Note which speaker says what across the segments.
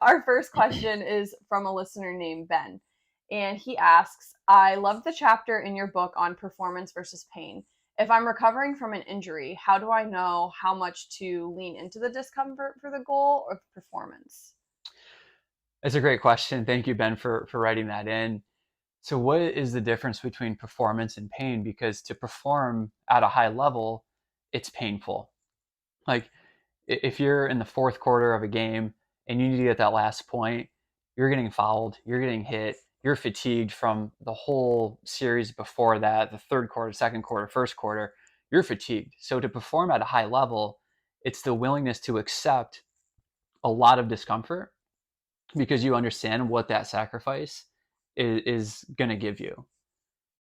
Speaker 1: Our first question is from a listener named Ben. And he asks, I love the chapter in your book on performance versus pain. If I'm recovering from an injury, how do I know how much to lean into the discomfort for the goal or the performance?
Speaker 2: It's a great question. Thank you, Ben, for writing that in. So, what is the difference between performance and pain? Because to perform at a high level, it's painful. Like if you're in the fourth quarter of a game and you need to get that last point, you're getting fouled, you're getting hit, you're fatigued from the whole series before that, the third quarter, second quarter, first quarter, you're fatigued. So to perform at a high level, it's the willingness to accept a lot of discomfort because you understand what that sacrifice is going to give you.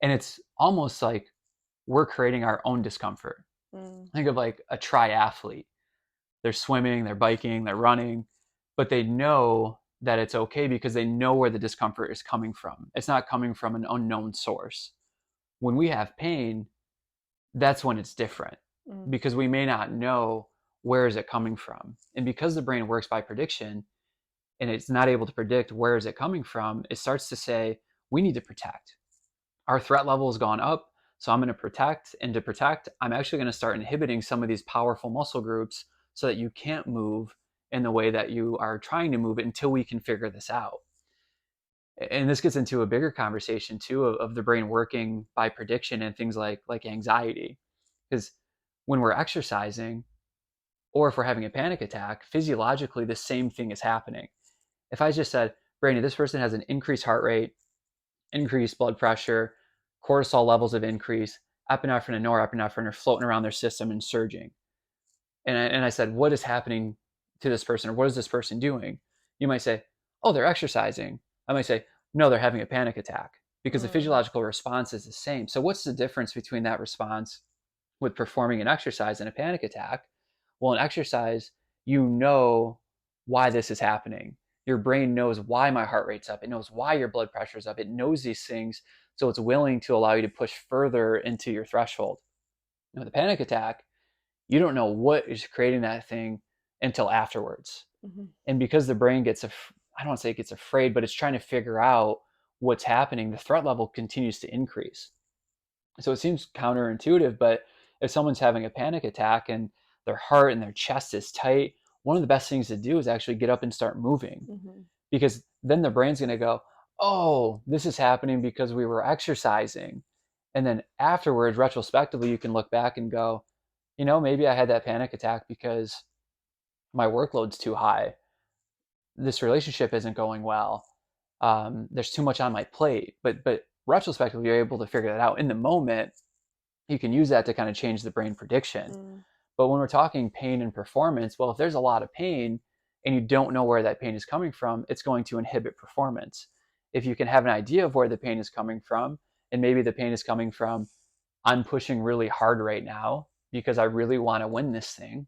Speaker 2: And it's almost like we're creating our own discomfort.
Speaker 1: Mm.
Speaker 2: Think of like a triathlete. They're swimming, they're biking, they're running, but they know that it's okay because they know where the discomfort is coming from. It's not coming from an unknown source. When we have pain, that's when it's different
Speaker 1: Mm.
Speaker 2: because we may not know where is it coming from. And because the brain works by prediction and it's not able to predict where is it coming from, it starts to say, we need to protect. Our threat level has gone up, so I'm going to protect. And to protect, I'm actually going to start inhibiting some of these powerful muscle groups so that you can't move in the way that you are trying to move it until we can figure this out. And this gets into a bigger conversation too of the brain working by prediction and things like anxiety. Because when we're exercising or if we're having a panic attack, physiologically the same thing is happening. If I just said, Brandon, this person has an increased heart rate, increased blood pressure, cortisol levels have increased, epinephrine and norepinephrine are floating around their system and surging. And I said, what is happening to this person or what is this person doing? You might say, oh, they're exercising. I might say, no, they're having a panic attack because the
Speaker 1: Mm.
Speaker 2: physiological response is the same. So what's the difference between that response with performing an exercise and a panic attack? Well, in exercise, you know why this is happening. Your brain knows why my heart rate's up. It knows why your blood pressure's up. It knows these things. So it's willing to allow you to push further into your threshold. Now, the panic attack, you don't know what is creating that thing until afterwards.
Speaker 1: Mhm.
Speaker 2: And because the brain gets, I don't want to say it gets afraid, but it's trying to figure out what's happening, the threat level continues to increase. So it seems counterintuitive, but if someone's having a panic attack and their heart and their chest is tight, one of the best things to do is actually get up and start moving
Speaker 1: Mhm.
Speaker 2: because then the brain's going to go, oh, this is happening because we were exercising. And then afterwards, retrospectively, you can look back and go, maybe I had that panic attack because my workload's too high. This relationship isn't going well. There's too much on my plate. But retrospectively, you're able to figure that out. In the moment, you can use that to kind of change the brain prediction.
Speaker 1: Mm.
Speaker 2: But when we're talking pain and performance, well, if there's a lot of pain and you don't know where that pain is coming from, it's going to inhibit performance. If you can have an idea of where the pain is coming from, and maybe the pain is coming from, I'm pushing really hard right now because I really want to win this thing.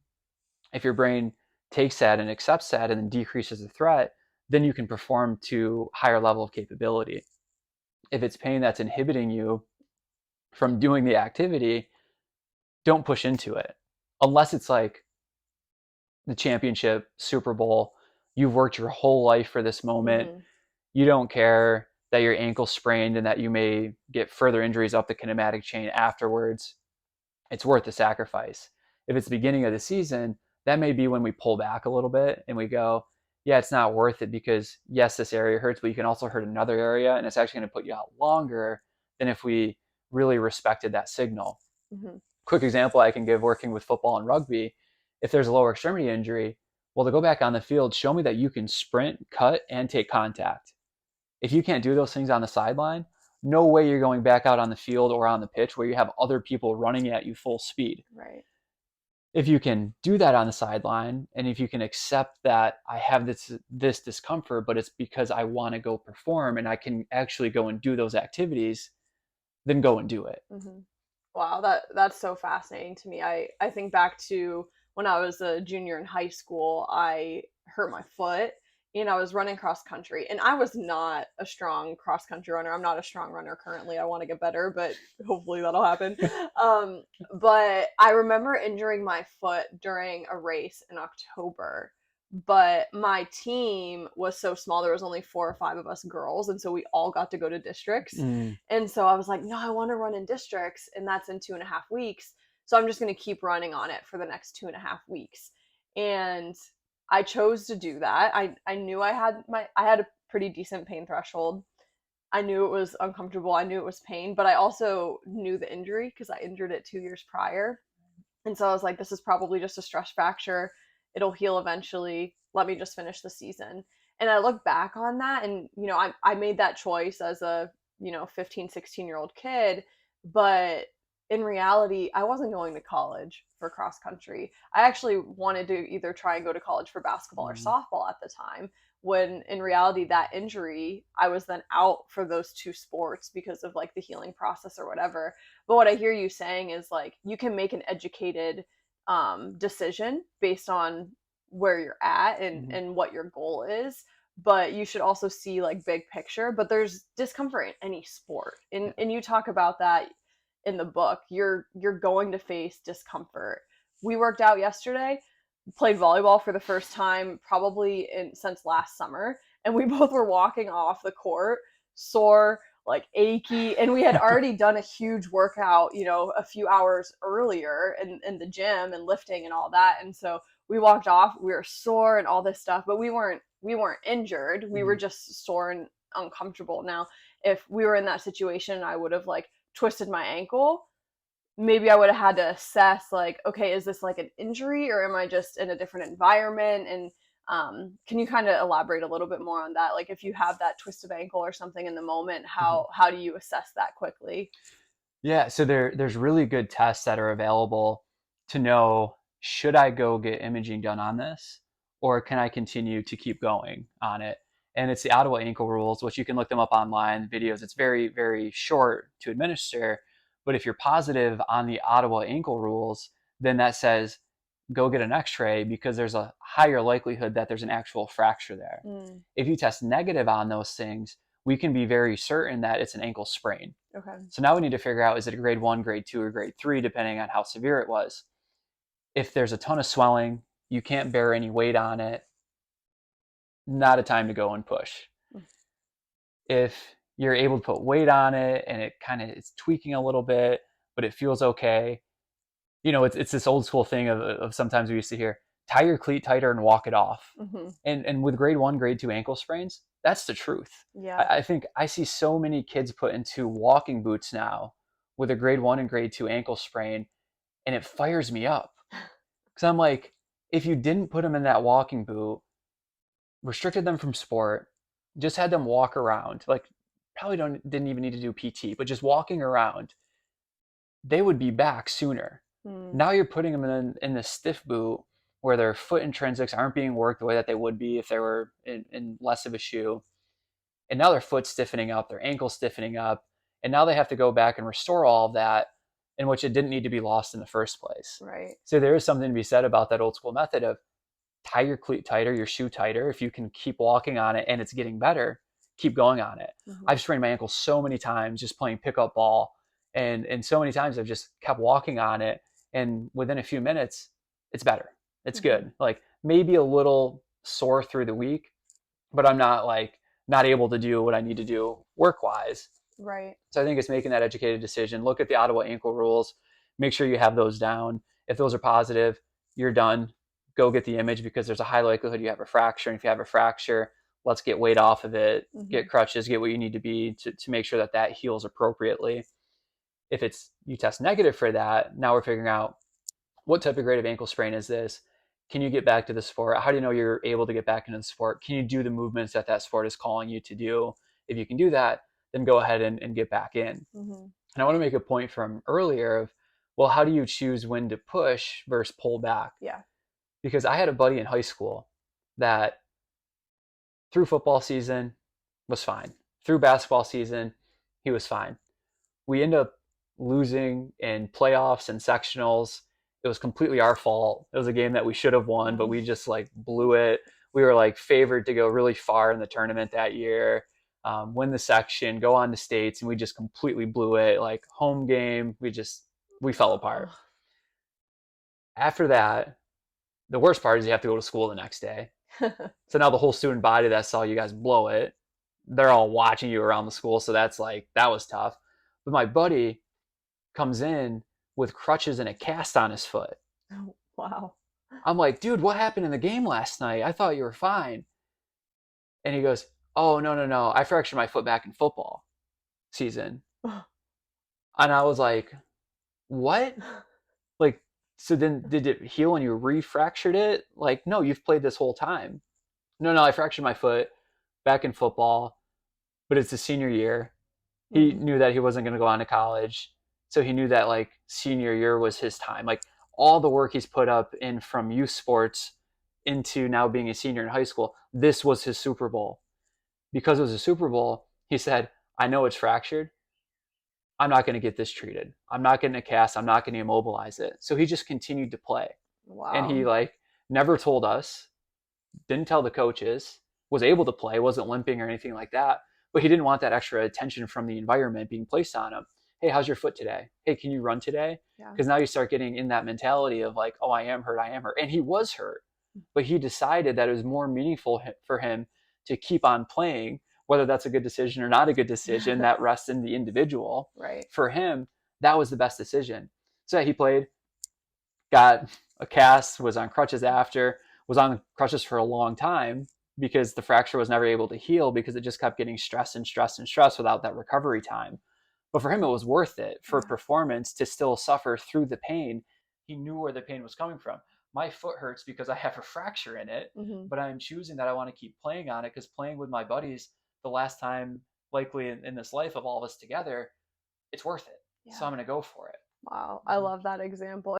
Speaker 2: If your brain takes that and accepts that and then decreases the threat, then you can perform to higher level of capability. If it's pain that's inhibiting you from doing the activity, don't push into it unless it's like the championship, Super Bowl. You've worked your whole life for this moment.
Speaker 1: Mhm.
Speaker 2: You don't care that your ankle sprained and that you may get further injuries up the kinematic chain afterwards. It's worth the sacrifice. If it's the beginning of the season, that may be when we pull back a little bit and we go, yeah, it's not worth it because yes, this area hurts, but you can also hurt another area and it's actually going to put you out longer than if we really respected that signal.
Speaker 1: Mhm.
Speaker 2: Quick example I can give working with football and rugby, if there's a lower extremity injury, well, to go back on the field, show me that you can sprint, cut, and take contact. If you can't do those things on the sideline, no way you're going back out on the field or on the pitch where you have other people running at you full speed.
Speaker 1: Right.
Speaker 2: If you can do that on the sideline, and if you can accept that I have this discomfort, but it's because I want to go perform and I can actually go and do those activities, then go and do it.
Speaker 1: Mhm. Wow, that's so fascinating to me. I think back to when I was a junior in high school, I hurt my foot and I was running cross country and I was not a strong cross country runner. I'm not a strong runner currently. I want to get better, but hopefully that'll happen. Um, but I remember injuring my foot during a race in October. but my team was so small. There was only 4 or 5 of us girls, and so we all got to go to districts.
Speaker 2: Mm,
Speaker 1: And so I was like, no, I want to run in districts, and that's in 2.5 weeks. So I'm just going to keep running on it for the next 2.5 weeks. And I chose to do that. I knew I had a pretty decent pain threshold. I knew it was uncomfortable. I knew it was pain, but I also knew the injury because I injured it 2 years prior. And so I was like, this is probably just a stress fracture. It'll heal eventually. Let me just finish the season. And I look back on that, and, I made that choice as a, 15, 16-year-old kid. But in reality, I wasn't going to college for cross country. I actually wanted to either try and go to college for basketball or
Speaker 2: mm,
Speaker 1: softball at the time. When in reality, that injury, I was then out for those two sports because of like the healing process or whatever. But what I hear you saying is like you can make an educated decision based on where you're at
Speaker 2: mhm,
Speaker 1: and what your goal is. But you should also see like big picture. But there's discomfort in any sport, and
Speaker 2: yeah,
Speaker 1: you talk about that in the book. You're going to face discomfort. We worked out yesterday, played volleyball for the first time probably since last summer, and we both were walking off the court sore, like achy, and we had already done a huge workout, a few hours earlier in the gym and lifting and all that. And so we walked off, we were sore and all this stuff, but we weren't injured. We were
Speaker 2: mhm,
Speaker 1: just sore and uncomfortable. Now, if we were in that situation, I would have like twisted my ankle. Maybe I would have had to assess like, okay, is this like an injury or am I just in a different environment? And can you kind of elaborate a little bit more on that? Like if you have that twist of ankle or something in the moment,
Speaker 2: mhm.
Speaker 1: how do you assess that quickly?
Speaker 2: Yeah, so there's really good tests that are available to know, should I go get imaging done on this, or can I continue to keep going on it? And it's the Ottawa ankle rules, which you can look them up online, videos. It's very, very short to administer. But if you're positive on the Ottawa ankle rules, then that says go get an x-ray because there's a higher likelihood that there's an actual fracture there.
Speaker 1: Mm,
Speaker 2: If you test negative on those things, we can be very certain that it's an ankle sprain.
Speaker 1: okay.
Speaker 2: So now we need to figure out, is it a grade 1, grade 2, or grade 3, depending on how severe it was. If there's a ton of swelling, you can't bear any weight on it, not a time to go and push.
Speaker 1: Mm,
Speaker 2: If you're able to put weight on it and it kind of is tweaking a little bit, but it feels okay, it's this old school thing of sometimes we used to hear, tie your cleat tighter and walk it off.
Speaker 1: mm-hmm.
Speaker 2: And with grade 1, grade 2 ankle sprains, that's the truth.
Speaker 1: Yeah.
Speaker 2: I think I see so many kids put into walking boots now with a grade 1 and grade 2 ankle sprain, and it fires me up because I'm like, if you didn't put them in that walking boot, restricted them from sport, just had them walk around, like probably didn't even need to do PT, but just walking around, they would be back sooner.
Speaker 1: Mm,
Speaker 2: Now you're putting them in the stiff boot where their foot intrinsics aren't being worked the way that they would be if they were in less of a shoe. And now their foot's stiffening up, their ankle's stiffening up, and now they have to go back and restore all of that, in which it didn't need to be lost in the first place.
Speaker 1: right.
Speaker 2: So there is something to be said about that old school method of tie your cleat tighter, your shoe tighter. If you can keep walking on it and it's getting better, keep going on it.
Speaker 1: Mm-hmm.
Speaker 2: I've sprained my ankle so many times just playing pickup ball, and so many times I've just kept walking on it, and within a few minutes, it's better. It's
Speaker 1: Mm-hmm.
Speaker 2: good. Like maybe a little sore through the week, but I'm not like not able to do what I need to do work wise.
Speaker 1: Right.
Speaker 2: So I think it's making that educated decision. Look at the Ottawa ankle rules. Make sure you have those down. If those are positive, you're done. Go get the image because there's a high likelihood you have a fracture. And if you have a fracture, let's get weight off of it,
Speaker 1: Mm-hmm.
Speaker 2: get crutches, get what you need to be to make sure that that heals appropriately. If it's you test negative for that, now we're figuring out what type of grade of ankle sprain is this? Can you get back to the sport? How do you know you're able to get back into the sport? Can you do the movements that that sport is calling you to do? If you can do that, then go ahead and get back in.
Speaker 1: Mm-hmm.
Speaker 2: And I want to make a point from earlier of, well, how do you choose when to push versus pull back?
Speaker 1: Yeah.
Speaker 2: Because I had a buddy in high school that through football season was fine. Through basketball season, he was fine. We end up losing in playoffs and sectionals. It was completely our fault. It was a game that we should have won, but
Speaker 1: Mm,
Speaker 2: we just like blew it. We were like favored to go really far in the tournament that year, win the section, go on to states, and we just completely blew it. Like home game, we fell apart.
Speaker 1: oh,
Speaker 2: After that, the worst part is you have to go to school the next day. So now the whole student body that saw you guys blow it, they're all watching you around the school. So that's like, that was tough. But my buddy comes in with crutches and a cast on his foot.
Speaker 1: Wow.
Speaker 2: I'm like, dude, what happened in the game last night? I thought you were fine. And he goes, oh, no, no, no. I fractured my foot back in football season. And I was like, what? Like, so then did it heal and you refractured it? Like, no, you've played this whole time. No, no, I fractured my foot back in football, but it's the senior year. He
Speaker 1: Mhm.
Speaker 2: knew that he wasn't going to go on to college. So he knew that like senior year was his time. Like all the work he's put up in from youth sports into now being a senior in high school, this was his Super Bowl. Because it was a Super Bowl, he said, I know it's fractured. I'm not going to get this treated. I'm not getting a cast. I'm not going to immobilize it. So he just continued to play. And he
Speaker 1: Wow.
Speaker 2: like never told us, didn't tell the coaches, was able to play, wasn't limping or anything like that. But he didn't want that extra attention from the environment being placed on him. Hey, how's your foot today? Hey, can you run today?
Speaker 1: Yeah.
Speaker 2: Because now you start getting in that mentality of like, oh, I am hurt, I am hurt. And he was hurt. But he decided that it was more meaningful for him to keep on playing, whether that's a good decision or not a good decision, that rests in the individual.
Speaker 1: Right.
Speaker 2: For him, that was the best decision. So he played, got a cast, was on crutches after, was on crutches for a long time because the fracture was never able to heal because it just kept getting stress and stress and stress without that recovery time. But for him, it was worth it for
Speaker 1: Yeah.
Speaker 2: performance to still suffer through the pain. He knew where the pain was coming from. My foot hurts because I have a fracture in it,
Speaker 1: Mhm.
Speaker 2: but I'm choosing that I want to keep playing on it because playing with my buddies the last time, likely in this life of all of us together, it's worth it. So
Speaker 1: Yeah.
Speaker 2: I'm going to go for it.
Speaker 1: Wow. I love that example.